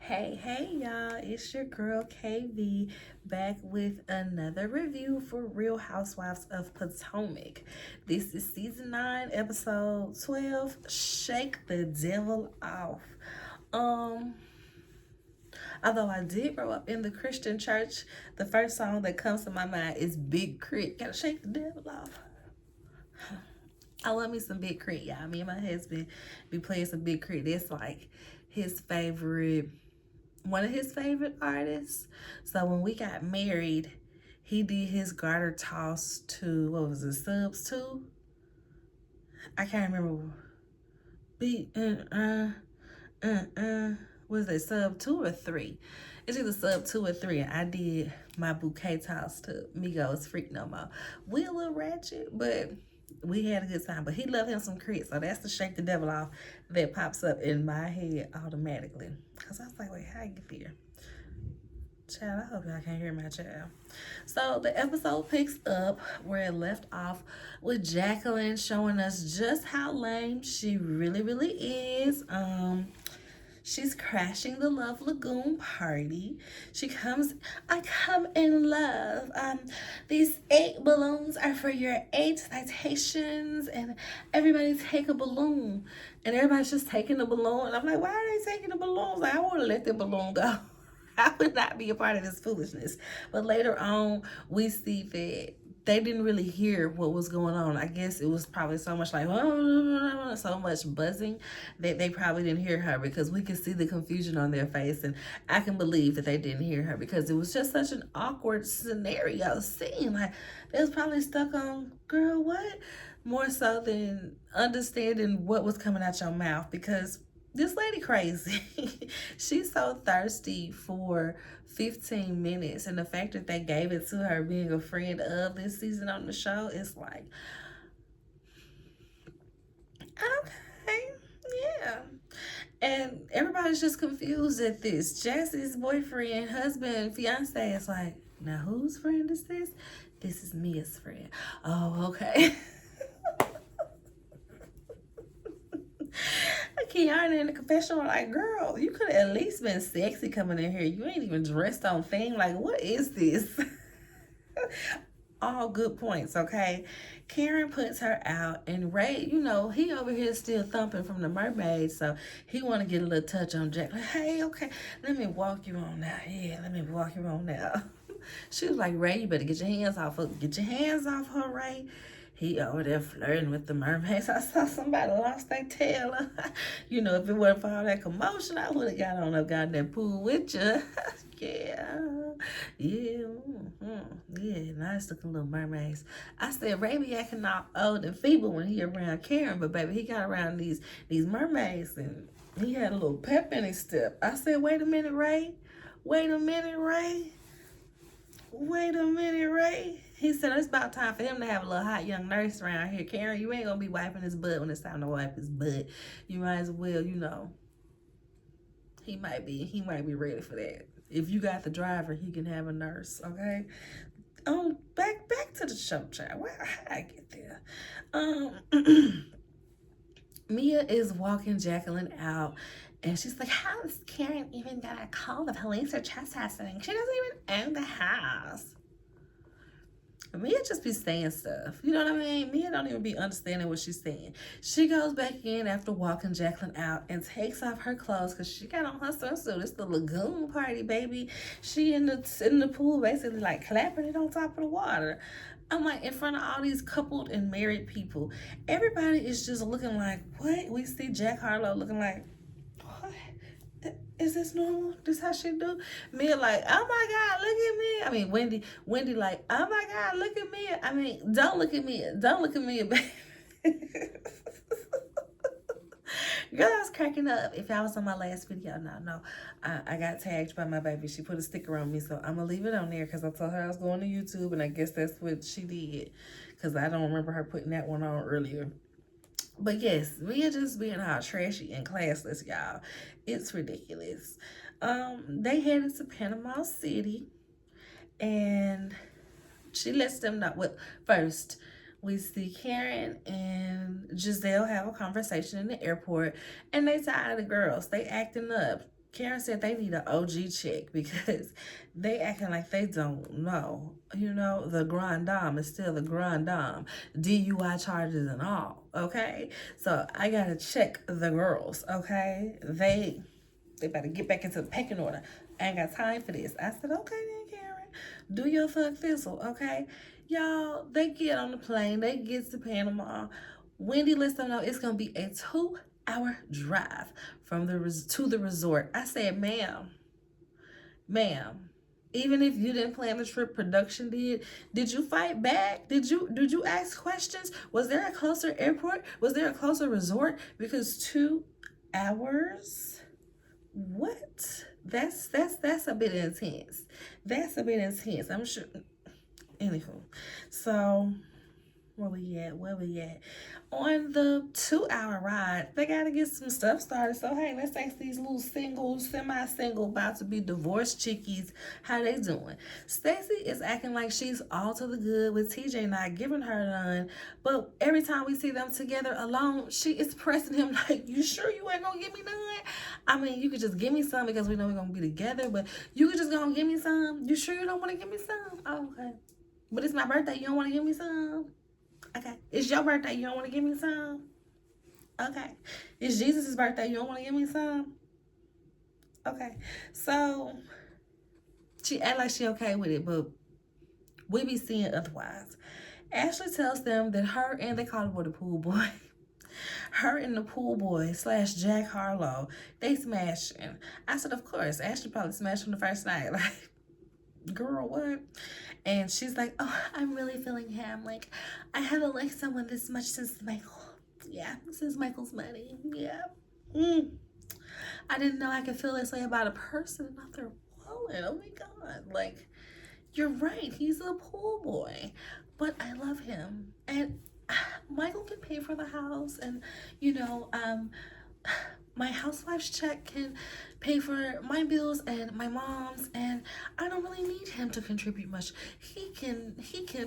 Hey, y'all, it's your girl KV back with another review for Real Housewives of Potomac. This is season 9, episode 12, Shake the Devil Off. Um, Although I did grow up in the Christian church, the first song that comes to my mind is Big Crit. Gotta shake the devil off. I love me some Big Crit, y'all. Me and my husband be playing some Big Crit. That's like his favorite, one of his favorite artists. So when we got married, he did his garter toss to, what was it, subs 2? I can't remember. Be was it sub 2 or 3? It's either sub 2 or 3. And I did my bouquet toss to Migos Freak No More. We a little ratchet, but we had a good time. But he loved him some Crit, so that's the Shake the Devil Off that pops up in my head automatically. Cause I was like, wait, how I get there? Child, I hope y'all can't hear my child. So the episode picks up where it left off with Jacqueline showing us just how lame she really is. She's crashing the Love Lagoon party. I come in love. These 8 balloons are for your 8 citations, and everybody take a balloon. And everybody's just taking the balloon. And I'm like, why are they taking the balloons? Like, I want to let the balloon go. I would not be a part of this foolishness. But later on, we see that they didn't really hear what was going on. I guess it was probably so much like, so much buzzing that they probably didn't hear her, because we could see the confusion on their face. And I can believe that they didn't hear her, because it was just such an awkward scenario scene. Like, they was probably stuck on, girl, what? More so than understanding what was coming out your mouth, because this lady crazy. She's so thirsty for 15 minutes, and the fact that they gave it to her being a friend of this season on the show is like, okay, yeah. And everybody's just confused at this. Jesse's boyfriend, husband, fiance is like, now whose friend is this? This is Mia's friend. Oh, okay. Kiana in the confessional, like, girl, you could have at least been sexy coming in here. You ain't even dressed on thing. Like, what is this? All good points, okay? Karen puts her out, and Ray, he over here still thumping from the mermaid, so he want to get a little touch on Jack. Like, hey, okay, let me walk you on now. Yeah, let me walk you on now. She was like, Ray, you better get your hands off her. Get your hands off her, Ray. He over there flirting with the mermaids. I saw somebody lost their tail. If it wasn't for all that commotion, I would have got on up, got that pool with you. Yeah. Yeah, nice looking little mermaids. I said, Ray be acting all old and feeble when he around Karen, but baby, he got around these mermaids, and he had a little pep in his step. I said, wait a minute, Ray. Wait a minute, Ray. Wait a minute, Ray. He said it's about time for him to have a little hot young nurse around here. Karen, you ain't gonna be wiping his butt when it's time to wipe his butt. You might as well, he might be ready for that. If you got the driver, he can have a nurse, okay? Back to the show, child. How I get there? Mia is walking Jacqueline out, and she's like, how is Karen even gonna call the police or trespassing? She doesn't even own the house. Mia just be saying stuff. You know what I mean? Mia don't even be understanding what she's saying. She goes back in after walking Jacqueline out and takes off her clothes because she got on her swimsuit. It's the lagoon party, baby. She in the pool basically like clapping it on top of the water. I'm like, in front of all these coupled and married people. Everybody is just looking like, what? We see Jack Harlow looking like, what? Is this normal? This how she do? Mia like, oh my God, look at me. I mean, Wendy like, oh my God, look at me. I mean, don't look at me. Don't look at me, baby. Girl, I was cracking up. If y'all was on my last video, no. I got tagged by my baby. She put a sticker on me, so I'm going to leave it on there because I told her I was going to YouTube, and I guess that's what she did because I don't remember her putting that one on earlier. But yes, Mia just being all trashy and classless, y'all. It's ridiculous. They headed to Panama City, and she lets them know. Well, first, we see Karen and Giselle have a conversation in the airport, and they tired of the girls. They acting up. Karen said they need an OG check because they acting like they don't know. You know, the Grand Dame is still the Grand Dame. DUI charges and all, okay? So I gotta check the girls, okay? They better get back into the pecking order. I ain't got time for this. I said, okay then, Karen. Do your fuck thistle, okay? Y'all, they get on the plane. They get to Panama. Wendy lets them know it's going to be a 2-hour drive from to the resort. I said, ma'am, even if you didn't plan the trip, production did you fight back? Did you ask questions? Was there a closer airport? Was there a closer resort? Because 2 hours? What? That's a bit intense. That's a bit intense. I'm sure. Anywho, so where we at? On the 2-hour ride, they gotta get some stuff started. So hey, let's ask these little single, semi-single, about to be divorced chickies, how they doing? Stacy is acting like she's all to the good with TJ not giving her none, but every time we see them together alone, she is pressing him like, you sure you ain't gonna give me none? I mean, you could just give me some because we know we're gonna be together, but you could just gonna give me some? You sure you don't wanna give me some? Oh, okay. But it's my birthday, you don't wanna give me some? Okay. It's your birthday. You don't want to give me some? Okay. It's Jesus' birthday. You don't want to give me some? Okay. So, she act like she okay with it, but we be seeing otherwise. Ashley tells them that her and they call him the pool boy. Her and the pool boy / Jack Harlow, they smashing. I said, of course. Ashley probably smashed him the first night. Like, girl, what? And she's like, oh, I'm really feeling him. Like, I haven't liked someone this much since Michael. Yeah, since Michael's money. Yeah. I didn't know I could feel this way about a person, not their wallet. Oh my God. Like, you're right. He's a pool boy. But I love him. And Michael can pay for the house. And, you know, my housewife's check can pay for my bills and my mom's, and I don't really need him to contribute much. He can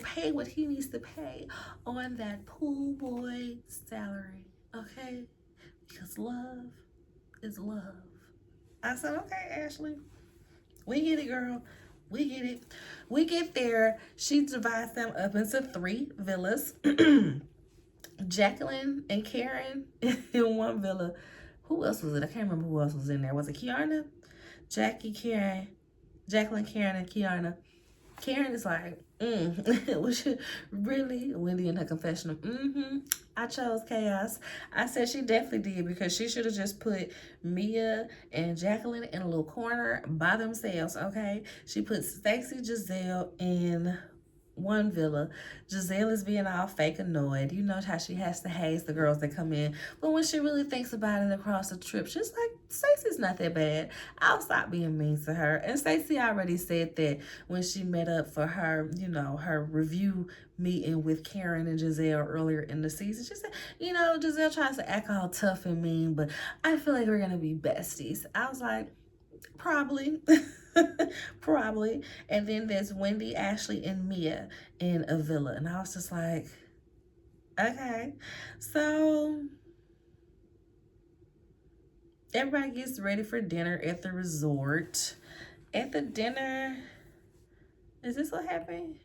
pay what he needs to pay on that pool boy salary, okay? Because love is love. I said, okay, Ashley, we get it, girl. We get it. We get there. She divides them up into 3 villas. Jacqueline and Karen in one villa. Who else was it? I can't remember who else was in there. Was it Kiana? Jackie, Karen, Jacqueline, Karen, and Kiana. Karen is like, was she really? Wendy in her confessional. I chose chaos. I said she definitely did because she should have just put Mia and Jacqueline in a little corner by themselves, okay? She put Stacy, Giselle in one villa. Giselle is being all fake annoyed. You know how she has to haze the girls that come in. But when she really thinks about it across the trip, she's like, Stacey's not that bad. I'll stop being mean to her. And Stacey already said that when she met up for her, you know, her review meeting with Karen and Giselle earlier in the season. She said, you know, Giselle tries to act all tough and mean, but I feel like we're going to be besties. I was like, probably. Probably. And then there's Wendy, Ashley, and Mia in a villa. And I was just like, okay. So everybody gets ready for dinner at the resort. At the dinner, is this what happened?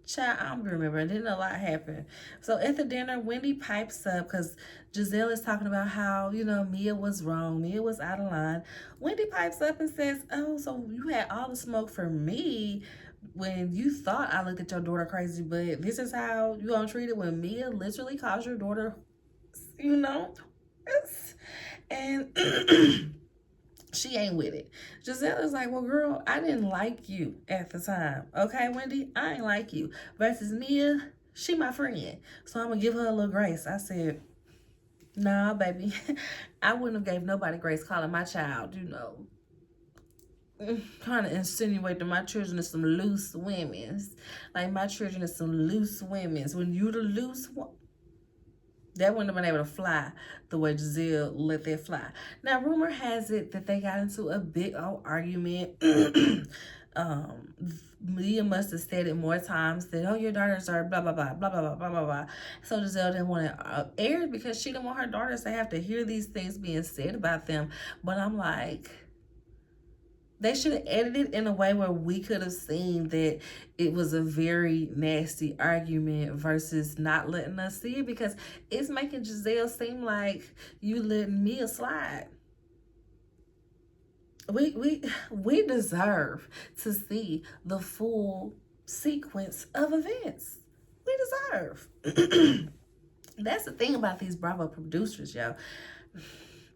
Child, I don't remember. Didn't a lot happen. So at the dinner, Wendy pipes up because Giselle is talking about how, you know, Mia was wrong. Mia was out of line. Wendy pipes up and says, oh, so you had all the smoke for me when you thought I looked at your daughter crazy, but this is how you gonna treat it when Mia literally calls your daughter, you know? And she ain't with it. Giselle is like, well, girl, I didn't like you at the time. Okay, Wendy, I ain't like you. Versus Mia, she my friend. So I'm going to give her a little grace. I said, nah, baby. I wouldn't have gave nobody grace calling my child, you know, trying to insinuate that my children are some loose women's. Like, my children are some loose women's. When you the loose one, that wouldn't have been able to fly the way Giselle let that fly. Now, rumor has it that they got into a big old argument um Mia must have said it more times that, oh, your daughters are blah blah blah blah blah blah blah blah blah. So Giselle didn't want it aired because she didn't want her daughters to have to hear these things being said about them. But I'm like, they should have edited in a way where we could have seen that it was a very nasty argument versus not letting us see it, because it's making Giselle seem like you letting Mia slide. We deserve to see the full sequence of events. We deserve. That's the thing about these Bravo producers, yo.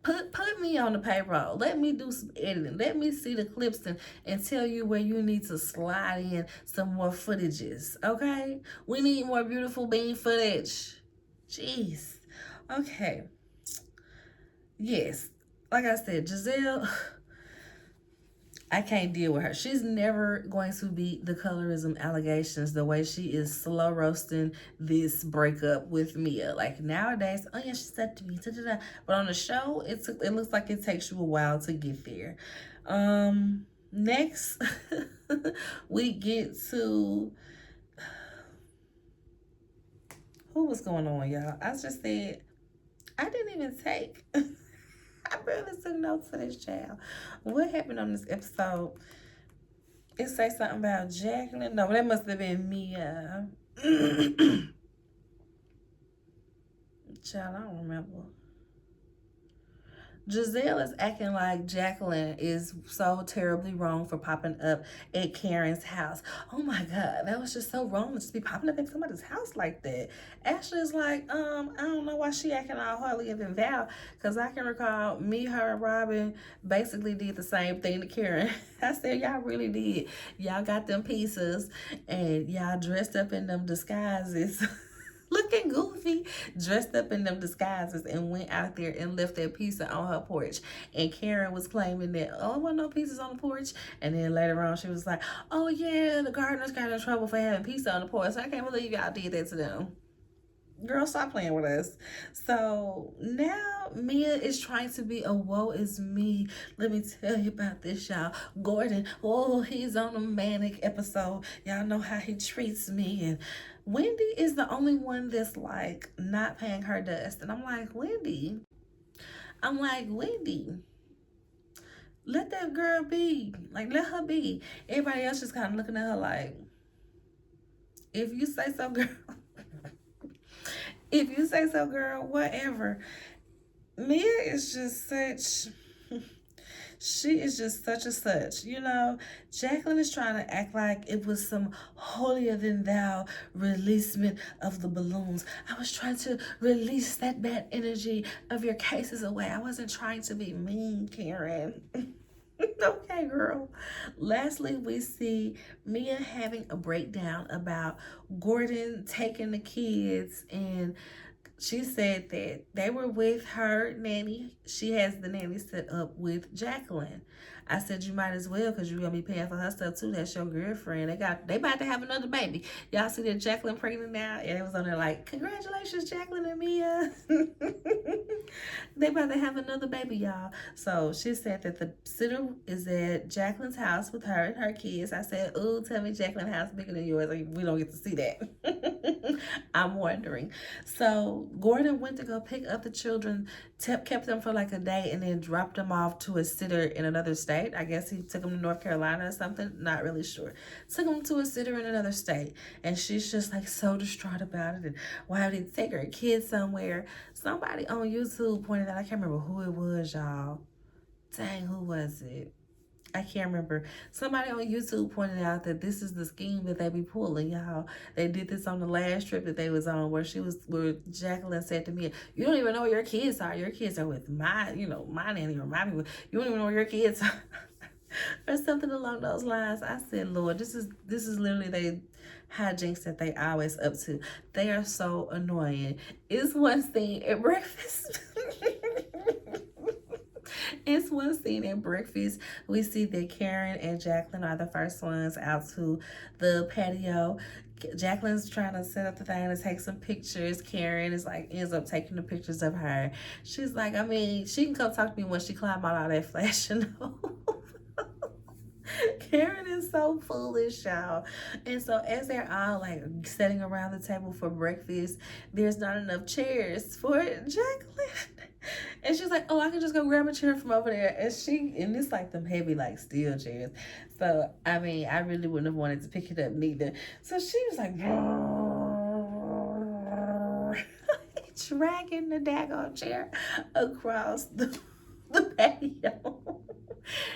Put me on the payroll. Let me do some editing. Let me see the clips and tell you where you need to slide in some more footages. Okay? We need more beautiful bean footage. Jeez. Okay. Yes. Like I said, Giselle, I can't deal with her. She's never going to beat the colorism allegations the way she is slow roasting this breakup with Mia. Like nowadays, oh yeah, she said to me, da, da, da. But on the show, it looks like it takes you a while to get there. Next, we get to who was going on, y'all. I just said I didn't even take. I barely took notes for this child. What happened on this episode? It say something about Jacqueline. No, that must have been Mia. Child, I don't remember. Giselle is acting like Jacqueline is so terribly wrong for popping up at Karen's house. Oh my God, that was just so wrong to just be popping up at somebody's house like that. Ashley is like, I don't know why she acting all holy and Val, because I can recall me, her, and Robin basically did the same thing to Karen. I said, y'all really did. Y'all got them pieces and y'all dressed up in them disguises. Looking goofy, dressed up in them disguises, and went out there and left that pizza on her porch. And Karen was claiming that, oh, there wasn't no pizzas on the porch. And then later on, she was like, oh yeah, the gardeners got in trouble for having pizza on the porch. So I can't believe y'all did that to them. Girl, stop playing with us. So now Mia is trying to be a woe is me. Let me tell you about this, y'all. Gordon, oh, he's on a manic episode. Y'all know how he treats me. And Wendy is the only one that's like not paying her dust. And I'm like, Wendy, let that girl be. Like, let her be. Everybody else just kind of looking at her like, if you say so, girl. If you say so, girl, whatever. Mia is just such, she is just such a such, you know. Jacqueline is trying to act like it was some holier than thou releasement of the balloons. I was trying to release that bad energy of your cases away. I wasn't trying to be mean, Karen. Okay, girl. Lastly, we see Mia having a breakdown about Gordon taking the kids, and she said that they were with her nanny. She has the nanny set up with Jacqueline. I said, you might as well, because you're going to be paying for her stuff too. That's your girlfriend. They about to have another baby. Y'all see that Jacqueline pregnant now? And it was on there like, congratulations, Jacqueline and Mia. They about to have another baby, y'all. So she said that the sitter is at Jacqueline's house with her and her kids. I said, ooh, tell me Jacqueline's house bigger than yours. Like, we don't get to see that. I'm wondering. So Gordon went to go pick up the children, kept them for like a day, and then dropped them off to a sitter in another state. I guess he took them to North Carolina or something. Not really sure. Took them to a sitter in another state. And she's just like so distraught about it. And why would he take her kids somewhere? Somebody on YouTube pointed out, I can't remember who it was, y'all. Dang, who was it? I can't remember. Somebody on YouTube pointed out that this is the scheme that they be pulling, y'all. They did this on the last trip that they was on, where Jacqueline said to me, you don't even know where your kids are. Your kids are with my nanny or my people. You don't even know where your kids are. Or something along those lines. I said, Lord, this is literally the hijinks that they always up to. They are so annoying. It's one thing at breakfast. It's one scene at breakfast. We see that Karen and Jacqueline are the first ones out to the patio. Jacqueline's trying to set up the thing to take some pictures. Karen is like, ends up taking the pictures of her. She's like, I mean, she can come talk to me when she climb out all that flashing. Karen is so foolish, y'all. And so as they're all like sitting around the table for breakfast, there's not enough chairs for Jacqueline. And she's like, "Oh, I can just go grab a chair from over there." And it's like them heavy, like steel chairs. So I mean, I really wouldn't have wanted to pick it up neither. So she was like, dragging the daggone chair across the patio.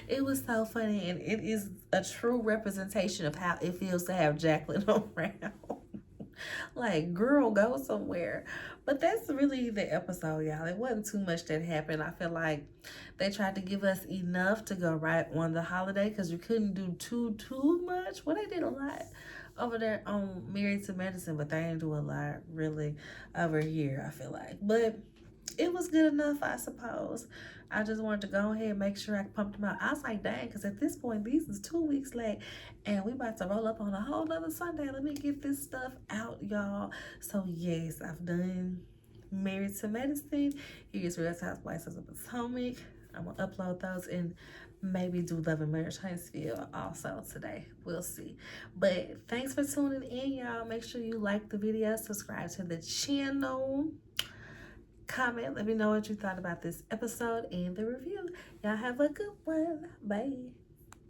It was so funny, and it is a true representation of how it feels to have Jacqueline around. Like, girl, go somewhere. But that's really the episode, y'all. It wasn't too much that happened. I feel like they tried to give us enough to go right on the holiday because you couldn't do too much. Well, they did a lot over there on Married to Medicine, but they didn't do a lot really over here, I feel like. But it was good enough, I suppose. I just wanted to go ahead and make sure I pumped them out. I was like, dang, because at this point, these is 2 weeks late, and we about to roll up on a whole nother Sunday. Let me get this stuff out, y'all. So, yes, I've done Married to Medicine. Here's Real Housewives of Potomac. I'm going to upload those and maybe do Love and Marriage Huntsville also today. We'll see. But thanks for tuning in, y'all. Make sure you like the video, subscribe to the channel. Comment, let me know what you thought about this episode and the review. Y'all have a good one. Bye.